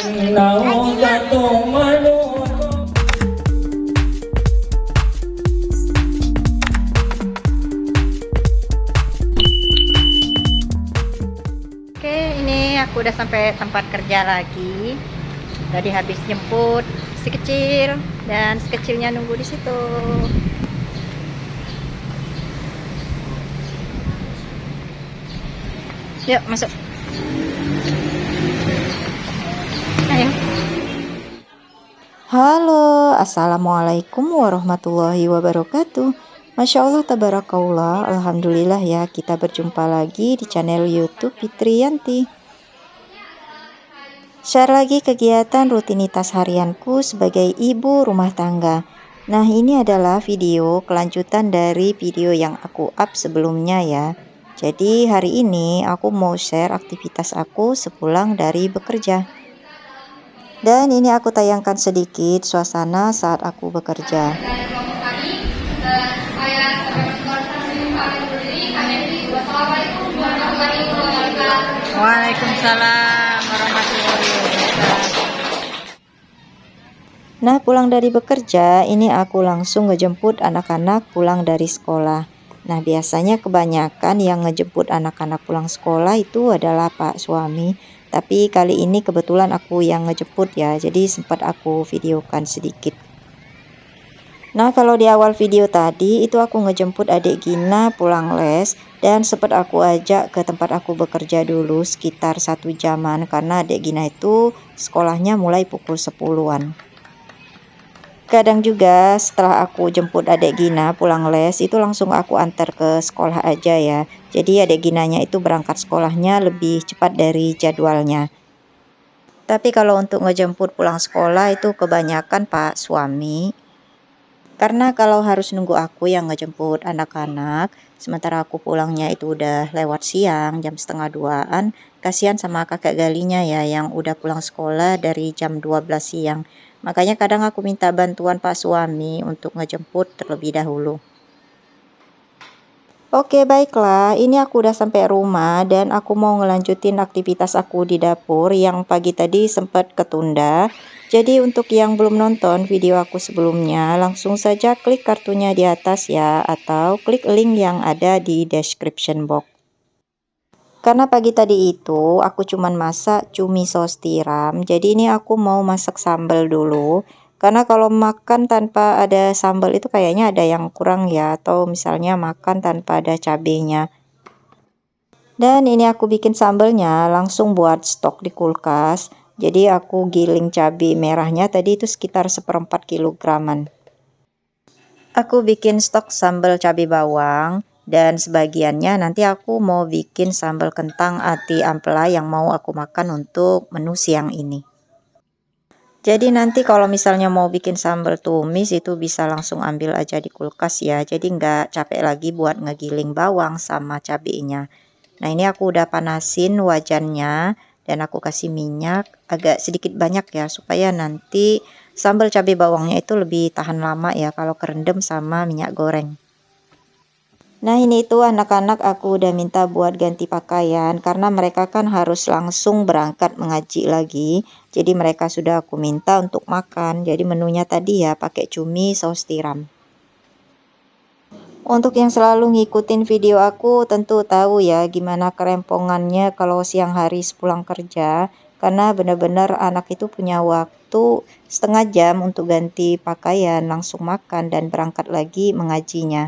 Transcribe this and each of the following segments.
Oke, ini aku udah sampai tempat kerja lagi. Tadi habis jemput si kecil dan si kecilnya nunggu di situ. Yuk masuk. Ayo. Halo, assalamualaikum warahmatullahi wabarakatuh. Masya Allah, tabarakallah, alhamdulillah ya, kita berjumpa lagi di channel YouTube Fitriyanti. Share lagi kegiatan rutinitas harianku sebagai ibu rumah tangga. Nah, ini adalah video kelanjutan dari video yang aku up sebelumnya ya. Jadi hari ini aku mau share aktivitas aku sepulang dari bekerja. Dan ini aku tayangkan sedikit suasana saat aku bekerja. Waalaikumsalam warahmatullahi wabarakatuh. Nah, pulang dari bekerja, ini aku langsung ngejemput anak-anak pulang dari sekolah. Nah, biasanya kebanyakan yang ngejemput anak-anak pulang sekolah itu adalah Pak suami. Tapi kali ini kebetulan aku yang ngejemput ya, jadi sempat aku videokan sedikit. Nah, kalau di awal video tadi itu aku ngejemput adik Gina pulang les dan sempat aku ajak ke tempat aku bekerja dulu sekitar 1 jaman karena adik Gina itu sekolahnya mulai pukul 10-an. Kadang juga setelah aku jemput adik Gina pulang les itu langsung aku antar ke sekolah aja ya. Jadi adik Ginanya itu berangkat sekolahnya lebih cepat dari jadwalnya. Tapi kalau untuk ngejemput pulang sekolah itu kebanyakan Pak suami. Karena kalau harus nunggu aku yang ngejemput anak-anak, sementara aku pulangnya itu udah lewat siang, jam setengah 2-an, kasihan sama kakak galinya ya yang udah pulang sekolah dari jam 12 siang. Makanya kadang aku minta bantuan Pak suami untuk ngejemput terlebih dahulu. Oke, baiklah, ini aku udah sampai rumah dan aku mau ngelanjutin aktivitas aku di dapur yang pagi tadi sempat ketunda. Jadi untuk yang belum nonton video aku sebelumnya, langsung saja klik kartunya di atas ya, atau klik link yang ada di description box. Karena pagi tadi itu aku cuman masak cumi saus tiram, jadi ini aku mau masak sambal dulu. Karena kalau makan tanpa ada sambal itu kayaknya ada yang kurang ya, atau misalnya makan tanpa ada cabenya. Dan ini aku bikin sambalnya langsung buat stok di kulkas. Jadi aku giling cabai merahnya tadi itu sekitar 1/4 kilograman. Aku bikin stok sambal cabai bawang dan sebagiannya nanti aku mau bikin sambal kentang ati ampela yang mau aku makan untuk menu siang ini. Jadi nanti kalau misalnya mau bikin sambal tumis itu bisa langsung ambil aja di kulkas ya. Jadi nggak capek lagi buat ngegiling bawang sama cabenya. Nah, ini aku udah panasin wajannya dan aku kasih minyak agak sedikit banyak ya supaya nanti sambal cabai bawangnya itu lebih tahan lama ya kalau kerendam sama minyak goreng. Nah, ini itu anak-anak aku udah minta buat ganti pakaian karena mereka kan harus langsung berangkat mengaji lagi. Jadi mereka sudah aku minta untuk makan. Jadi menunya tadi ya pakai cumi saus tiram. Untuk yang selalu ngikutin video aku tentu tahu ya gimana kerempongannya kalau siang hari sepulang kerja. Karena benar-benar anak itu punya waktu setengah jam untuk ganti pakaian, langsung makan dan berangkat lagi mengajinya.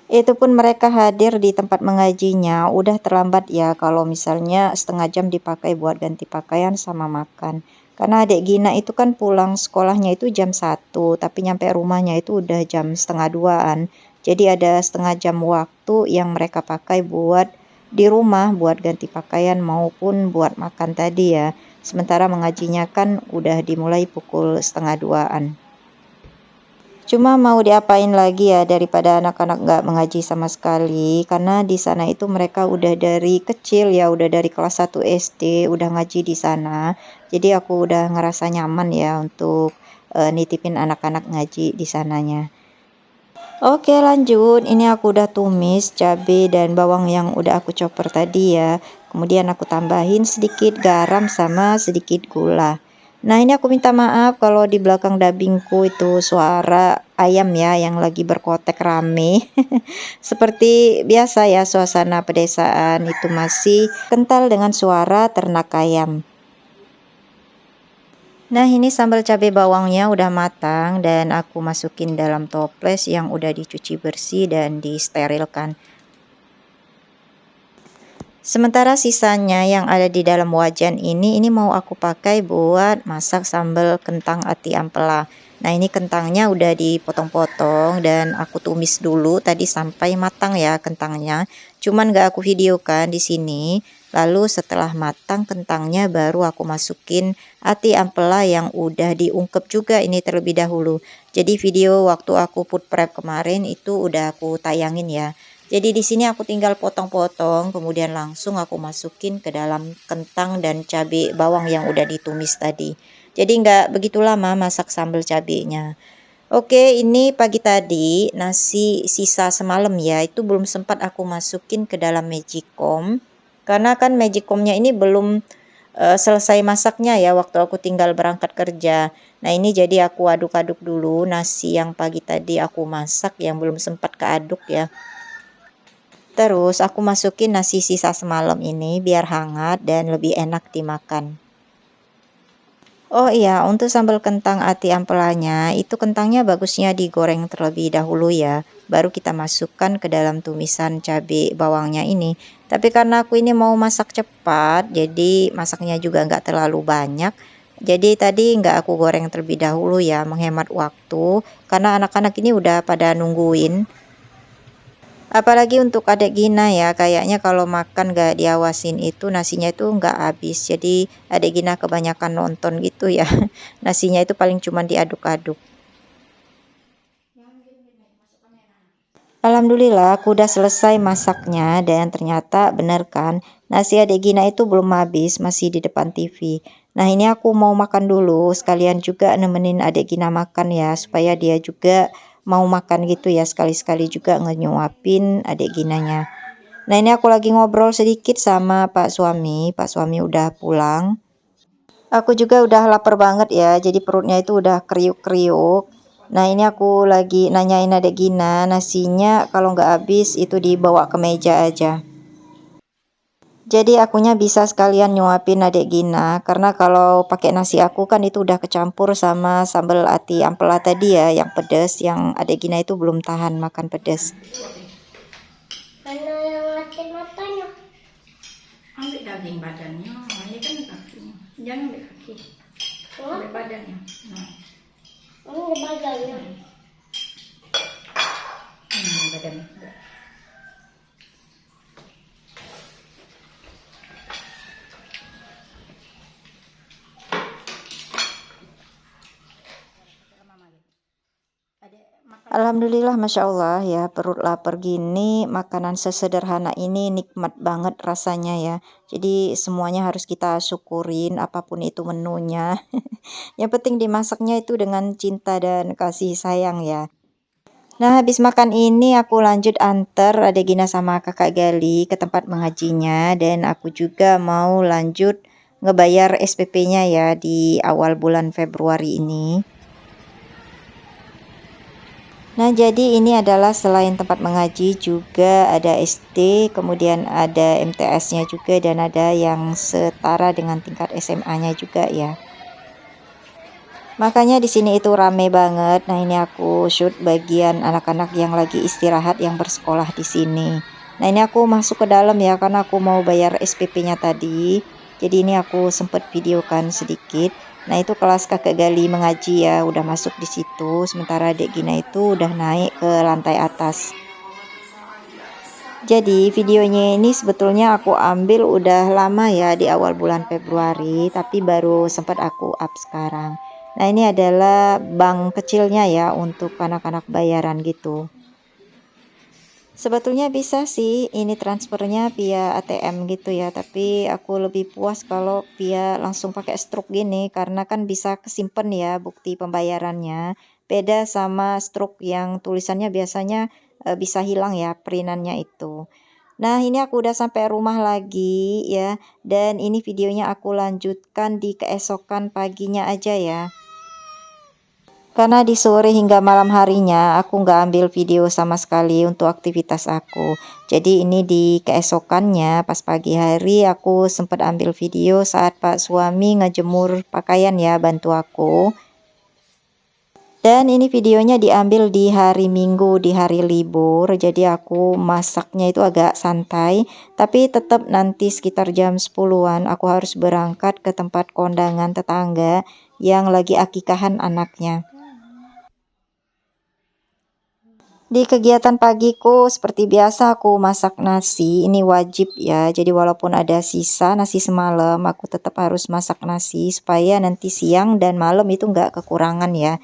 Itu pun mereka hadir di tempat mengajinya udah terlambat ya kalau misalnya setengah jam dipakai buat ganti pakaian sama makan. Karena adik Gina itu kan pulang sekolahnya itu jam 1, tapi nyampe rumahnya itu udah jam setengah 2-an. Jadi ada setengah jam waktu yang mereka pakai buat di rumah buat ganti pakaian maupun buat makan tadi ya. Sementara mengajinya kan udah dimulai pukul setengah 2-an. Cuma mau diapain lagi ya daripada anak-anak nggak mengaji sama sekali. Karena di sana itu mereka udah dari kecil ya, udah dari kelas 1 SD udah ngaji di sana. Jadi aku udah ngerasa nyaman ya untuk nitipin anak-anak ngaji di sananya. Oke lanjut, ini aku udah tumis cabai dan bawang yang udah aku chopper tadi ya. Kemudian aku tambahin sedikit garam sama sedikit gula. Nah ini aku minta maaf kalau di belakang dubbingku itu suara ayam ya yang lagi berkotek rame. Seperti biasa ya, suasana pedesaan itu masih kental dengan suara ternak ayam. Nah ini sambal cabai bawangnya udah matang dan aku masukin dalam toples yang udah dicuci bersih dan disterilkan. Sementara sisanya yang ada di dalam wajan ini mau aku pakai buat masak sambal kentang ati ampela. Nah ini kentangnya udah dipotong-potong dan aku tumis dulu tadi sampai matang ya kentangnya. Cuman gak aku videokan di sini. Lalu setelah matang kentangnya baru aku masukin ati ampela yang udah diungkep juga ini terlebih dahulu. Jadi video waktu aku food prep kemarin itu udah aku tayangin ya. Jadi di sini aku tinggal potong-potong, kemudian langsung aku masukin ke dalam kentang dan cabai bawang yang udah ditumis tadi. Jadi nggak begitu lama masak sambal cabenya. Oke, ini pagi tadi nasi sisa semalam ya, itu belum sempat aku masukin ke dalam magicom. Karena kan magicomnya ini belum selesai masaknya ya waktu aku tinggal berangkat kerja. Nah ini jadi aku aduk-aduk dulu nasi yang pagi tadi aku masak yang belum sempat keaduk ya. Terus aku masukin nasi sisa semalam ini biar hangat dan lebih enak dimakan. Oh iya, untuk sambal kentang ati ampelanya, itu kentangnya bagusnya digoreng terlebih dahulu ya. Baru kita masukkan ke dalam tumisan cabai bawangnya ini. Tapi karena aku ini mau masak cepat, jadi masaknya juga nggak terlalu banyak. Jadi tadi nggak aku goreng terlebih dahulu ya, menghemat waktu. Karena anak-anak ini udah pada nungguin. Apalagi untuk adek Gina ya, kayaknya kalau makan gak diawasin itu nasinya itu nggak habis. Jadi adek Gina kebanyakan nonton gitu ya. Nasinya itu paling cuma diaduk-aduk. Alhamdulillah aku udah selesai masaknya dan ternyata bener kan, nasi adek Gina itu belum habis, masih di depan TV. Nah ini aku mau makan dulu, sekalian juga nemenin adek Gina makan ya, supaya dia juga mau makan gitu ya, sekali-sekali juga ngenyuapin adek Ginanya. Nah ini aku lagi ngobrol sedikit sama Pak Suami udah pulang. Aku juga udah lapar banget ya, jadi perutnya itu udah kriuk-kriuk. Nah ini aku lagi nanyain adek Gina, nasinya kalau nggak habis itu dibawa ke meja aja. Jadi akunya bisa sekalian nyuapin adek Gina, karena kalau pakai nasi aku kan itu udah kecampur sama sambal ati ampela tadi ya, yang pedas, yang adek Gina itu belum tahan makan pedas. Mana yang mati matanya? Ambil daging badannya, ini kan kakinya. Jangan ambil kaki, ambil badannya. Nah, ambil badannya. Badannya. Alhamdulillah Masya Allah ya, perut lapar gini makanan sesederhana ini nikmat banget rasanya ya. Jadi semuanya harus kita syukurin apapun itu menunya. Yang penting dimasaknya itu dengan cinta dan kasih sayang ya. Nah habis makan ini aku lanjut antar adek Gina sama kakak Gali ke tempat mengajinya. Dan aku juga mau lanjut ngebayar SPP-nya ya di awal bulan Februari ini. Nah, jadi ini adalah selain tempat mengaji juga ada SD, kemudian ada MTS-nya juga dan ada yang setara dengan tingkat SMA-nya juga ya. Makanya di sini itu rame banget. Nah, ini aku shoot bagian anak-anak yang lagi istirahat yang bersekolah di sini. Nah, ini aku masuk ke dalam ya karena aku mau bayar SPP-nya tadi. Jadi ini aku sempat videokan sedikit. Nah, itu kelas kakak Gali mengaji ya, udah masuk di situ. Sementara Dek Gina itu udah naik ke lantai atas. Jadi videonya ini sebetulnya aku ambil udah lama ya di awal bulan Februari, tapi baru sempat aku up sekarang. Nah ini adalah bank kecilnya ya untuk anak-anak bayaran gitu. Sebetulnya bisa sih ini transfernya via ATM gitu ya, tapi aku lebih puas kalau via langsung pakai stroke gini karena kan bisa kesimpan ya bukti pembayarannya. beda sama struk yang tulisannya biasanya bisa hilang ya printannya itu. Nah, ini aku udah sampai rumah lagi ya, dan ini videonya aku lanjutkan di keesokan paginya aja ya. Karena di sore hingga malam harinya aku nggak ambil video sama sekali untuk aktivitas aku. Jadi ini di keesokannya pas pagi hari aku sempat ambil video saat Pak suami ngejemur pakaian ya, bantu aku. Dan ini videonya diambil di hari Minggu, di hari libur. Jadi aku masaknya itu agak santai, tapi tetap nanti sekitar jam 10-an aku harus berangkat ke tempat kondangan tetangga yang lagi akikahan anaknya. Di kegiatan pagiku seperti biasa aku masak nasi, ini wajib ya. Jadi walaupun ada sisa nasi semalam, aku tetap harus masak nasi supaya nanti siang dan malam itu nggak kekurangan ya.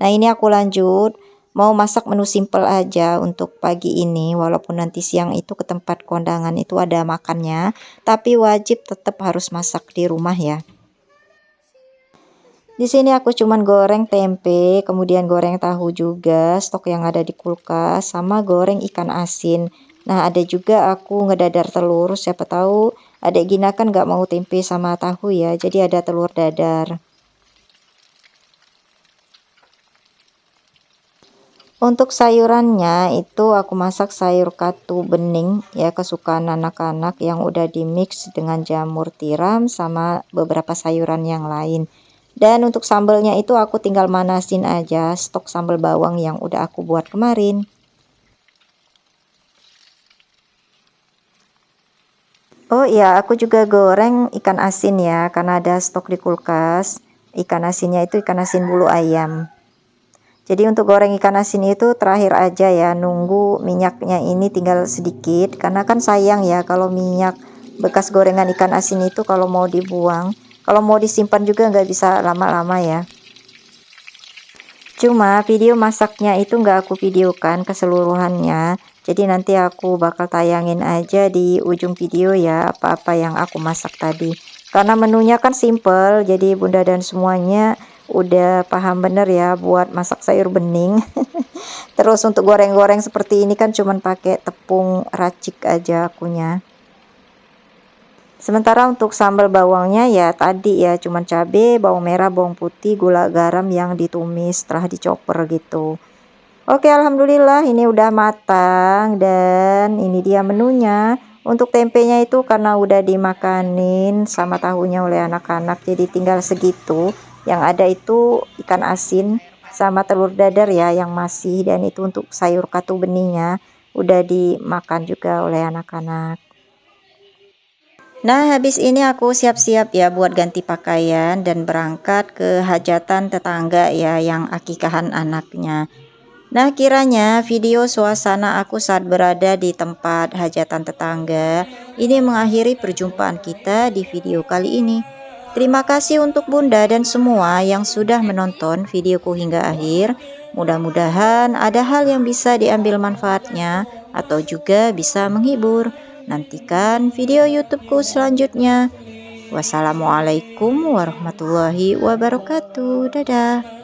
Nah, ini aku lanjut mau masak menu simple aja untuk pagi ini, walaupun nanti siang itu ke tempat kondangan itu ada makannya, tapi wajib tetap harus masak di rumah ya. Di sini aku cuman goreng tempe, kemudian goreng tahu juga, stok yang ada di kulkas, sama goreng ikan asin. Nah, ada juga aku ngedadar telur, siapa tahu adek Gina kan nggak mau tempe sama tahu ya, jadi ada telur dadar. Untuk sayurannya itu aku masak sayur katu bening ya, kesukaan anak-anak yang udah di mix dengan jamur tiram sama beberapa sayuran yang lain. Dan untuk sambelnya itu aku tinggal manasin aja stok sambal bawang yang udah aku buat kemarin. Oh iya, aku juga goreng ikan asin ya, karena ada stok di kulkas. Ikan asinnya itu ikan asin bulu ayam. Jadi untuk goreng ikan asin itu terakhir aja ya, nunggu minyaknya ini tinggal sedikit. Karena kan sayang ya kalau minyak bekas gorengan ikan asin itu kalau mau dibuang. Kalau mau disimpan juga nggak bisa lama-lama ya. Cuma video masaknya itu nggak aku videokan keseluruhannya. Jadi nanti aku bakal tayangin aja di ujung video ya apa-apa yang aku masak tadi. Karena menunya kan simple, jadi bunda dan semuanya udah paham bener ya buat masak sayur bening. Terus untuk goreng-goreng seperti ini kan cuman pakai tepung racik aja akunya. Sementara untuk sambal bawangnya ya tadi ya cuman cabai, bawang merah, bawang putih, gula, garam yang ditumis setelah dicoper gitu. Oke, alhamdulillah ini udah matang dan ini dia menunya. Untuk tempenya itu karena udah dimakanin sama tahunya oleh anak-anak jadi tinggal segitu. Yang ada itu ikan asin sama telur dadar ya yang masih, dan itu untuk sayur katu beningnya udah dimakan juga oleh anak-anak. Nah, habis ini aku siap-siap ya buat ganti pakaian dan berangkat ke hajatan tetangga ya yang akikahan anaknya. Nah, kiranya video suasana aku saat berada di tempat hajatan tetangga ini mengakhiri perjumpaan kita di video kali ini. Terima kasih untuk Bunda dan semua yang sudah menonton videoku hingga akhir. Mudah-mudahan ada hal yang bisa diambil manfaatnya atau juga bisa menghibur. Nantikan video YouTubeku selanjutnya. Wassalamualaikum warahmatullahi wabarakatuh. Dadah.